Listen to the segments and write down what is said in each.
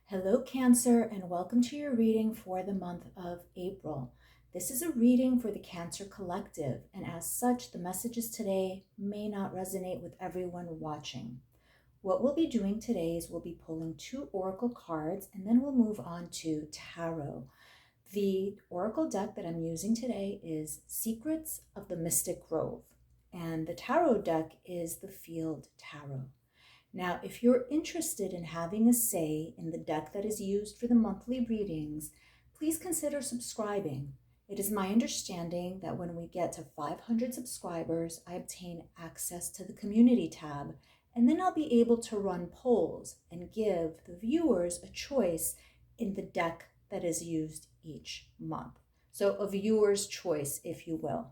Hello, Cancer, and welcome to your reading for the month of April. This is a reading for the Cancer Collective, and as such, the messages today may not resonate with everyone watching. What we'll be doing today is we'll be pulling 2 oracle cards, and then we'll move on to tarot. The oracle deck that I'm using today is Secrets of the Mystic Grove, and the tarot deck is the Field Tarot. Now, if you're interested in having a say in the deck that is used for the monthly readings, please consider subscribing. It is my understanding that when we get to 500 subscribers, I obtain access to the community tab, and then I'll be able to run polls and give the viewers a choice in the deck that is used each month. So a viewer's choice, if you will.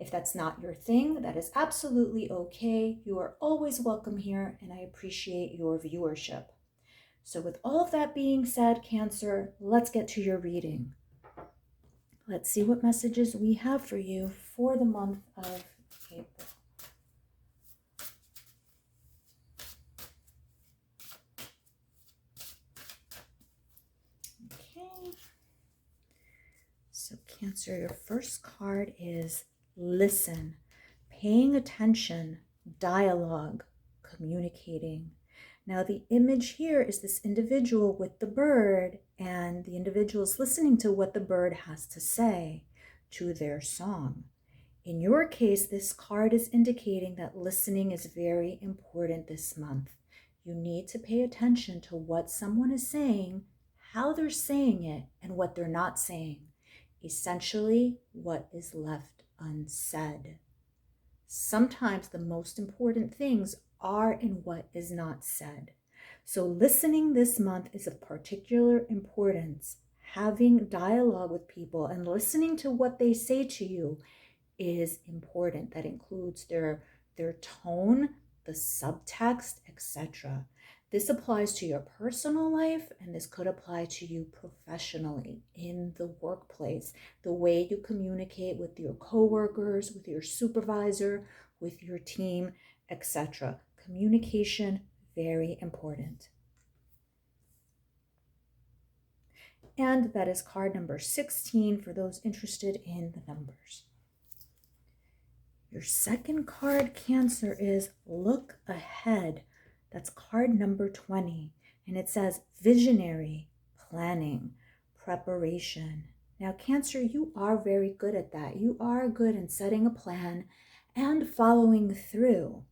If that's not your thing, that is absolutely okay. You are always welcome here, and I appreciate your viewership. So with all of that being said, Cancer, let's get to your reading. Let's see what messages we have for you for the month of April. Okay. So Cancer, your first card is listen, paying attention, dialogue, communicating. Now the image here is this individual with the bird, and the individual is listening to what the bird has to say, to their song. In your case, this card is indicating that listening is very important this month. You need to pay attention to what someone is saying, how they're saying it, and what they're not saying. Essentially, what is left unsaid. Sometimes the most important things are in what is not said. So listening this month is of particular importance. Having dialogue with people and listening to what they say to you is important. That includes their tone, the subtext, etc. This applies to your personal life, and this could apply to you professionally in the workplace. The way you communicate with your coworkers, with your supervisor, with your team, etc. Communication, very important. And that is card number 16 for those interested in the numbers. Your second card, Cancer, is look ahead. That's card number 20. And it says visionary, planning, preparation. Now, Cancer, you are very good at that. You are good in setting a plan and following through.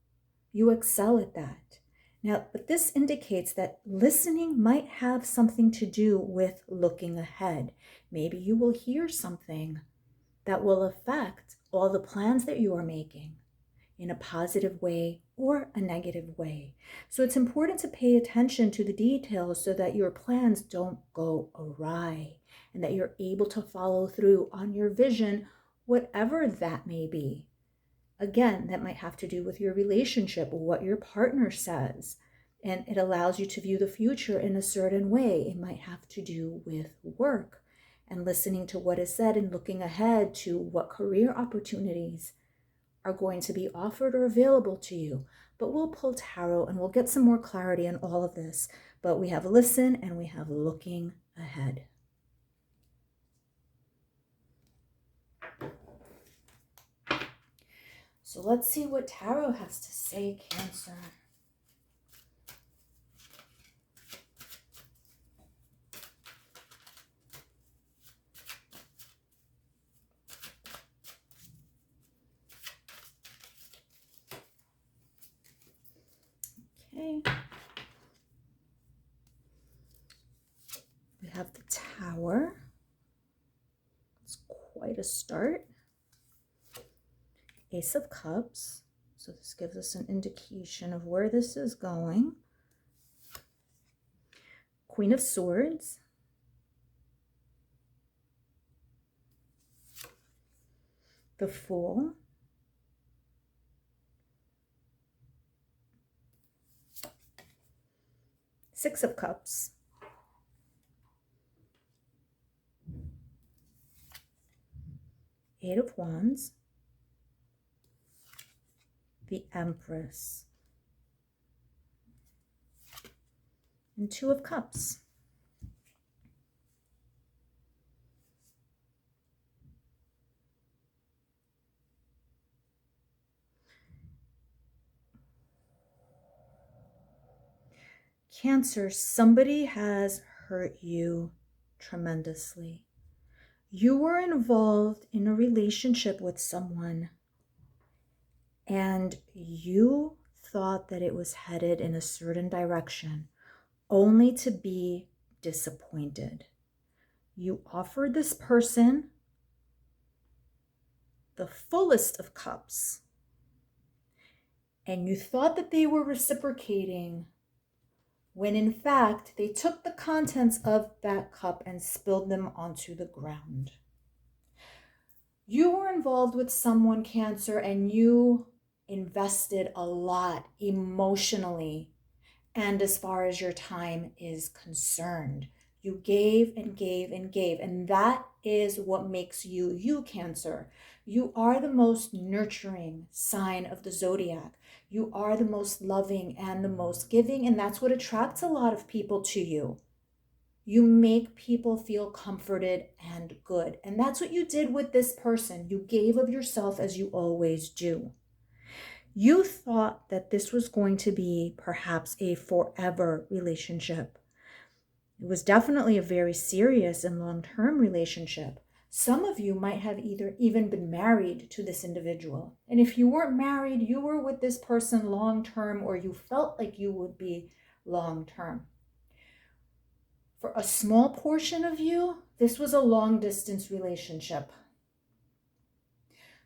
You excel at that. Now, but this indicates that listening might have something to do with looking ahead. Maybe you will hear something that will affect all the plans that you are making in a positive way or a negative way. So it's important to pay attention to the details so that your plans don't go awry and that you're able to follow through on your vision, whatever that may be. Again, that might have to do with your relationship, what your partner says, and it allows you to view the future in a certain way. It might have to do with work and listening to what is said and looking ahead to what career opportunities are going to be offered or available to you. But we'll pull tarot and we'll get some more clarity on all of this. But we have listen and we have looking ahead. So let's see what tarot has to say, Cancer. Okay. We have the Tower. It's quite a start. Ace of Cups. So this gives us an indication of where this is going. Queen of Swords. The Fool. Six of Cups. Eight of Wands. The Empress. And Two of Cups. Cancer, somebody has hurt you tremendously. You were involved in a relationship with someone and you thought that it was headed in a certain direction, only to be disappointed. You offered this person the fullest of cups, and you thought that they were reciprocating, when in fact they took the contents of that cup and spilled them onto the ground. You were involved with someone, Cancer, and you invested a lot emotionally and as far as your time is concerned. You gave and gave and gave, and that is what makes you you, Cancer. You are the most nurturing sign of the zodiac. You are the most loving and the most giving, and that's what attracts a lot of people to you. You make people feel comforted and good, and that's what you did with this person. You gave of yourself as you always do. You thought that this was going to be perhaps a forever relationship. It was definitely a very serious and long-term relationship. Some of you might have even been married to this individual. And if you weren't married, you were with this person long-term, or you felt like you would be long-term. For a small portion of you, this was a long-distance relationship.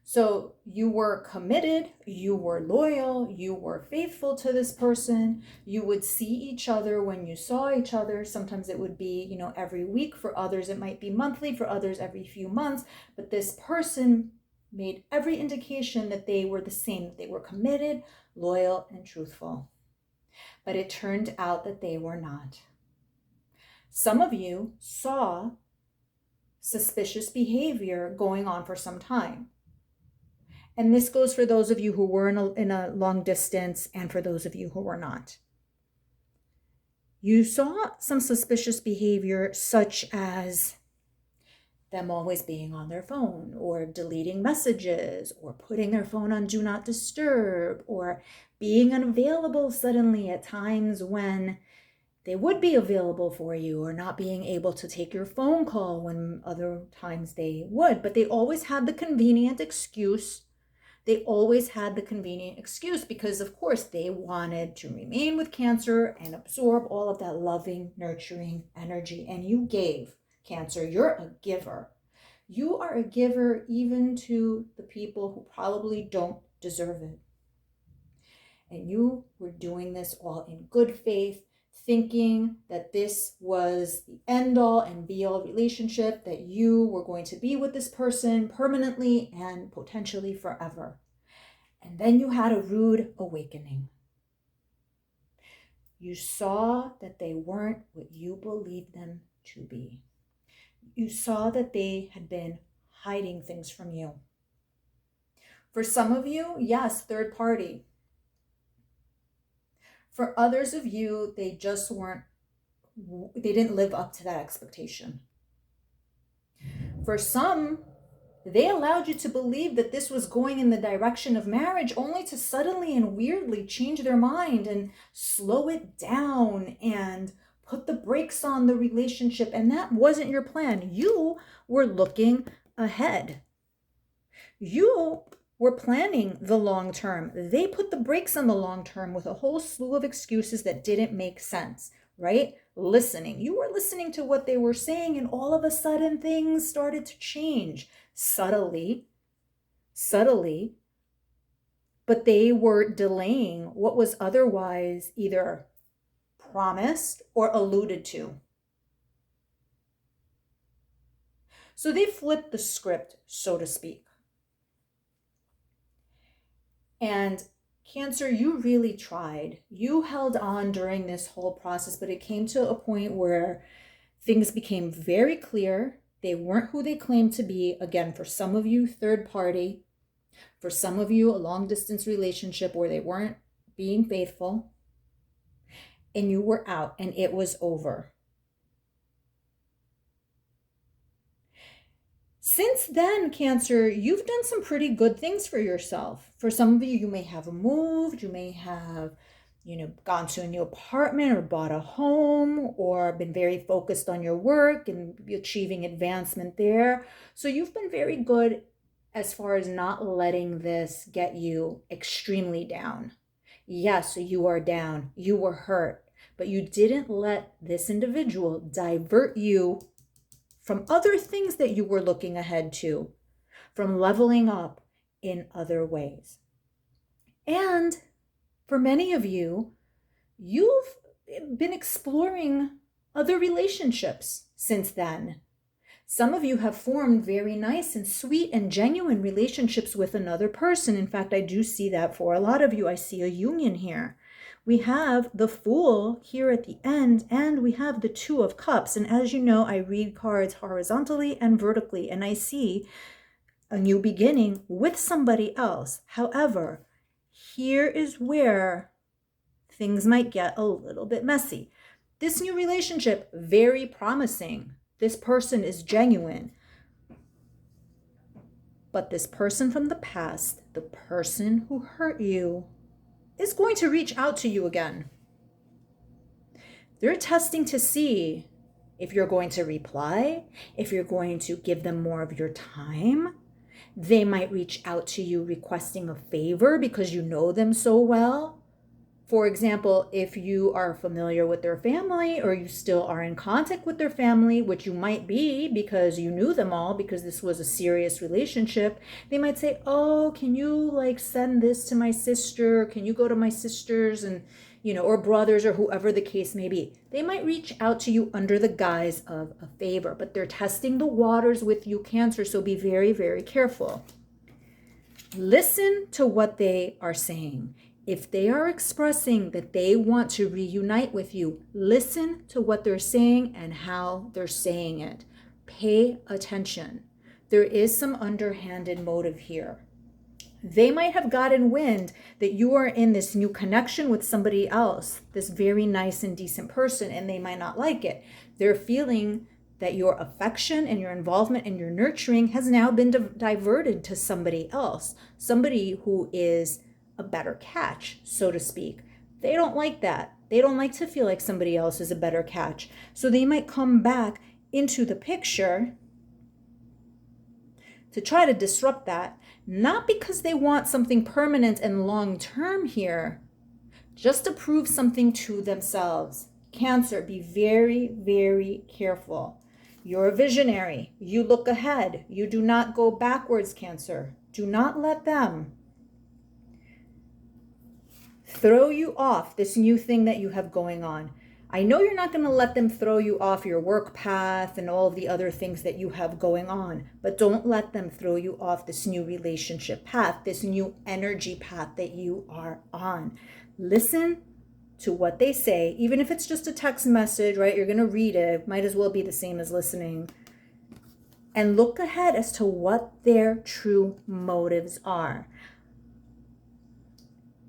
So you were committed, you were loyal, you were faithful to this person. You would see each other when you saw each other. Sometimes it would be, every week. For others, it might be monthly. For others, every few months. But this person made every indication that they were the same, that they were committed, loyal, and truthful. But it turned out that they were not. Some of you saw suspicious behavior going on for some time. And this goes for those of you who were in a long distance and for those of you who were not. You saw some suspicious behavior, such as them always being on their phone, or deleting messages, or putting their phone on do not disturb, or being unavailable suddenly at times when they would be available for you, or not being able to take your phone call when other times they would. But they always had the convenient excuse. They always had the convenient excuse because, of course, they wanted to remain with Cancer and absorb all of that loving, nurturing energy. And you gave, Cancer. You're a giver. You are a giver even to the people who probably don't deserve it. And you were doing this all in good faith, thinking that this was the end-all and be-all relationship, that you were going to be with this person permanently and potentially forever. And then you had a rude awakening. You saw that they weren't what you believed them to be. You saw that they had been hiding things from you. For some of you, yes, third party. For others of you, they didn't live up to that expectation. For some, they allowed you to believe that this was going in the direction of marriage, only to suddenly and weirdly change their mind and slow it down and put the brakes on the relationship. And that wasn't your plan. You were looking ahead. You were planning the long term. They put the brakes on the long term with a whole slew of excuses that didn't make sense, right? Listening. You were listening to what they were saying, and all of a sudden things started to change subtly, but they were delaying what was otherwise either promised or alluded to. So they flipped the script, so to speak. And Cancer, you really tried. You held on during this whole process, but it came to a point where things became very clear. They weren't who they claimed to be. Again, for some of you, third party. For some of you, a long distance relationship where they weren't being faithful. And you were out and it was over. Since then, Cancer, you've done some pretty good things for yourself. For some of you, you may have moved, you may have gone to a new apartment or bought a home or been very focused on your work and achieving advancement there. So you've been very good as far as not letting this get you extremely down. Yes, you are down, you were hurt, but you didn't let this individual divert you from other things that you were looking ahead to, from leveling up in other ways. And for many of you, you've been exploring other relationships since then. Some of you have formed very nice and sweet and genuine relationships with another person. In fact, I do see that for a lot of you. I see a union here. We have the Fool here at the end, and we have the Two of Cups. And as you know, I read cards horizontally and vertically, and I see a new beginning with somebody else. However, here is where things might get a little bit messy. This new relationship, very promising. This person is genuine. But this person from the past, the person who hurt you, is going to reach out to you again. They're testing to see if you're going to reply, if you're going to give them more of your time. They might reach out to you requesting a favor because you know them so well. For example, if you are familiar with their family or you still are in contact with their family, which you might be because you knew them all because this was a serious relationship, they might say, oh, can you send this to my sister? Can you go to my sisters and, or brothers or whoever the case may be? They might reach out to you under the guise of a favor, but they're testing the waters with you, Cancer, so be very, very careful. Listen to what they are saying. If they are expressing that they want to reunite with you, listen to what they're saying and how they're saying it. Pay attention. There is some underhanded motive here. They might have gotten wind that you are in this new connection with somebody else, this very nice and decent person, and they might not like it. They're feeling that your affection and your involvement and your nurturing has now been diverted to somebody else, somebody who is a better catch, so to speak. They don't like that. They don't like to feel like somebody else is a better catch. So they might come back into the picture to try to disrupt that, not because they want something permanent and long-term here, just to prove something to themselves. Cancer, be very, very careful. You're a visionary. You look ahead. You do not go backwards, Cancer. Do not let them throw you off this new thing that you have going on. I know you're not going to let them throw you off your work path and all of the other things that you have going on, but don't let them throw you off this new relationship path, this new energy path that you are on. Listen to what they say, even if it's just a text message, right? You're going to read it. Might as well be the same as listening. And look ahead as to what their true motives are.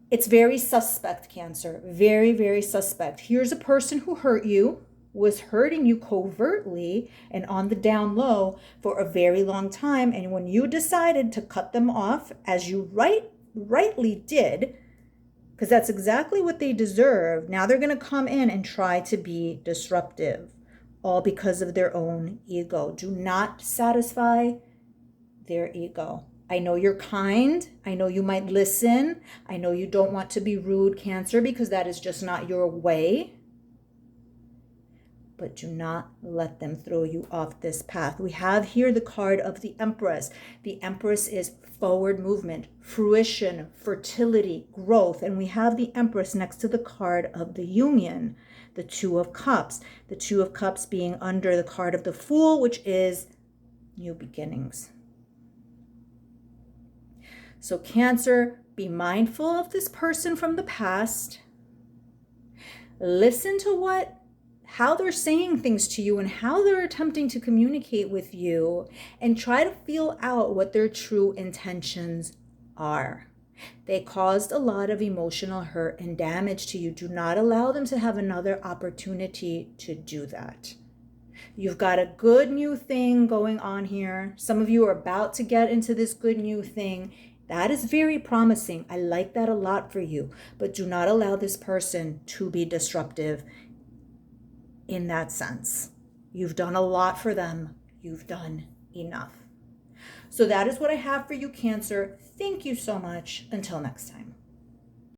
It's very suspect, Cancer. Very, very suspect. Here's a person who hurt you, was hurting you covertly and on the down low for a very long time. And when you decided to cut them off, as you rightly did, because that's exactly what they deserve, now they're going to come in and try to be disruptive, all because of their own ego. Do not satisfy their ego. I know you're kind. I know you might listen. I know you don't want to be rude, Cancer, because that is just not your way. But do not let them throw you off this path. We have here the card of the Empress. The Empress is forward movement, fruition, fertility, growth. And we have the Empress next to the card of the Union, the Two of Cups. The Two of Cups being under the card of the Fool, which is new beginnings. So Cancer, be mindful of this person from the past. Listen to how they're saying things to you and how they're attempting to communicate with you, and try to feel out what their true intentions are. They caused a lot of emotional hurt and damage to you. Do not allow them to have another opportunity to do that. You've got a good new thing going on here. Some of you are about to get into this good new thing. That is very promising. I like that a lot for you, but do not allow this person to be disruptive in that sense. You've done a lot for them. You've done enough. So that is what I have for you, Cancer. Thank you so much. Until next time.